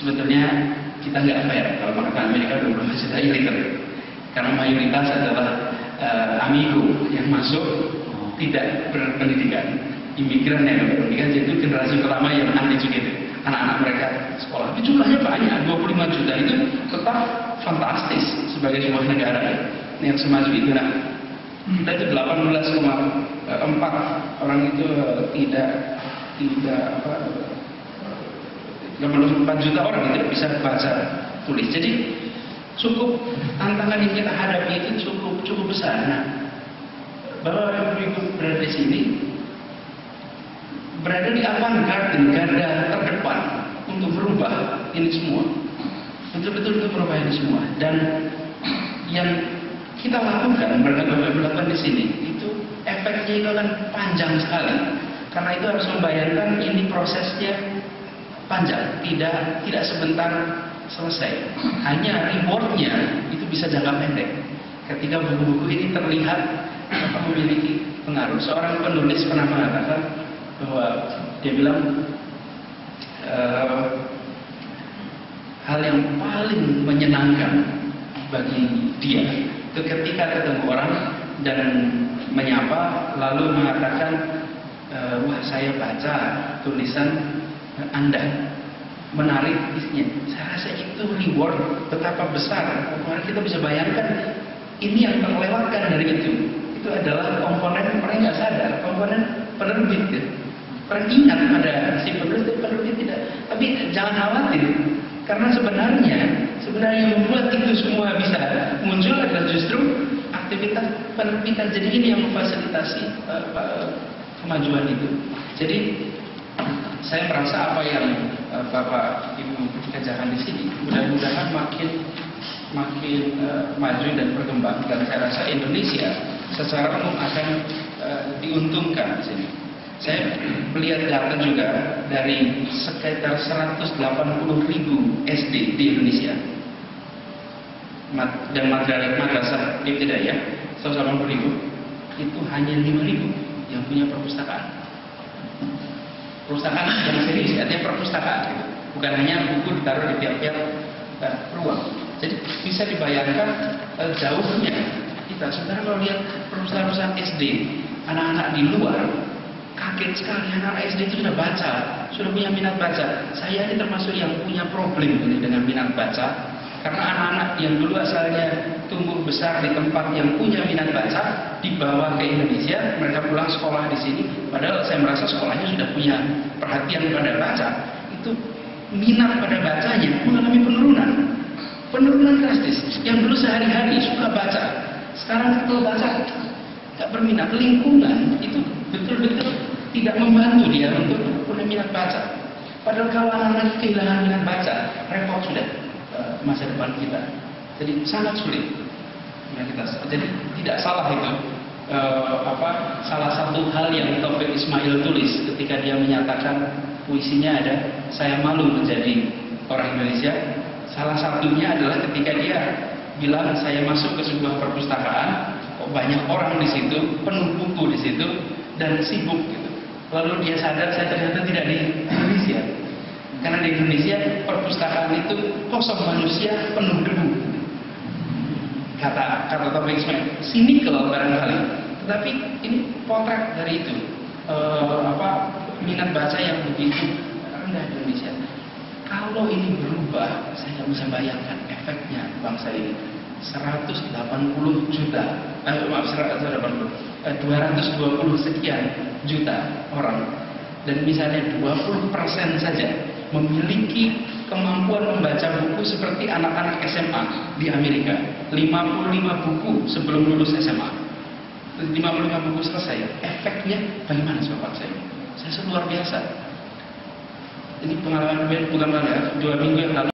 sebetulnya kita nggak fair kalau mengatakan Amerika 25 juta illiterate, karena mayoritas adalah amigo yang masuk tidak berpendidikan, imigran yang berpendidikan, yaitu generasi pertama yang uneducated, anak-anak mereka sekolah. Tapi jumlahnya banyak, 25 juta itu tetap fantastis sebagai sebuah negara yang semaju itu. Nah, kita itu 18,4 orang itu tidak 84 juta orang itu bisa baca tulis. Jadi cukup tantangan yang kita hadapi itu cukup besar. Nah, Bapak Ibu berada di sini, berada di avant-garde, garda terdepan untuk merubah ini semua, betul-betul untuk merubah ini semua. Dan yang kita lakukan, mereka lakukan di sini, itu efeknya itu akan panjang sekali. Karena itu harus membayangkan ini prosesnya panjang, tidak sebentar selesai. Hanya rewardnya itu bisa jangka pendek. Ketika buku-buku ini terlihat memiliki pengaruh. Seorang penulis pernah mengatakan bahwa dia bilang hal yang paling menyenangkan bagi dia itu ketika ketemu orang dan menyapa lalu mengatakan, wah saya baca tulisan Anda, menarik isinya. Saya rasa itu reward betapa besar. Mari kita bisa bayangkan ini yang terlewatkan dari itu adalah komponen orang nggak sadar, komponen penerbit. Ya. Orang ingat pada si penulis, penerbit tidak. Tapi jangan khawatir, karena sebenarnya yang membuat itu semua bisa muncul adalah justru aktivitas penerbitan. Jadi ini yang memfasilitasi kemajuan itu. Jadi saya merasa apa yang Bapak Ibu kerjakan di sini mudah-mudahan makin maju dan berkembang, dan saya rasa Indonesia secara umum akan diuntungkan di sini. Saya melihat data juga dari sekitar 180.000 SD di Indonesia dan madrasah ibtidaiyah 180.000, itu hanya 5.000 yang punya perpustakaan. Perpustakaan yang serius, artinya perpustakaan gitu. Bukan hanya buku ditaruh di tiap-tiap ruang. Jadi bisa dibayangkan jauhnya kita. Sebenarnya kalau lihat perusahaan-perusahaan SD, anak-anak di luar kaget sekali, anak SD itu sudah baca, sudah punya minat baca. Saya ini termasuk yang punya problem ini dengan minat baca, karena anak-anak yang dulu asalnya tumbuh besar di tempat yang punya minat baca dibawa ke Indonesia, mereka pulang sekolah di sini, padahal saya merasa sekolahnya sudah punya perhatian pada baca, itu minat pada bacanya mengalami penurunan drastis. Yang dulu sehari-hari suka baca, sekarang kalau baca nggak berminat. Lingkungan itu betul-betul tidak membantu dia untuk punya minat baca. Padahal kalau anak-anak kehilangan minat baca, repot sudah masa depan kita. Jadi sangat sulit. Jadi tidak salah itu. Salah satu hal yang Taufik Ismail tulis ketika dia menyatakan puisinya ada "Saya malu menjadi orang Indonesia". Salah satunya adalah ketika dia bilang, saya masuk ke sebuah perpustakaan, kok banyak orang di situ, penuh buku di situ, dan sibuk gitu. Lalu dia sadar, saya ternyata tidak di Indonesia. Karena di Indonesia perpustakaan itu kosong, manusia penuh debu. Kata Taufik Ismail, sinikal barangkali. Tetapi ini potret dari itu. Minat baca yang begitu rendah di Indonesia. Kalau ini berubah, saya nggak bisa bayangkan efeknya bangsa ini. 220 sekian juta orang, dan misalnya 20% saja memiliki kemampuan membaca buku seperti anak-anak SMA di Amerika. 55 buku sebelum lulus SMA, 55 buku selesai. Efeknya bagaimana sobat saya? Saya luar biasa. Ini pengalaman bukan malah 2 minggu yang lalu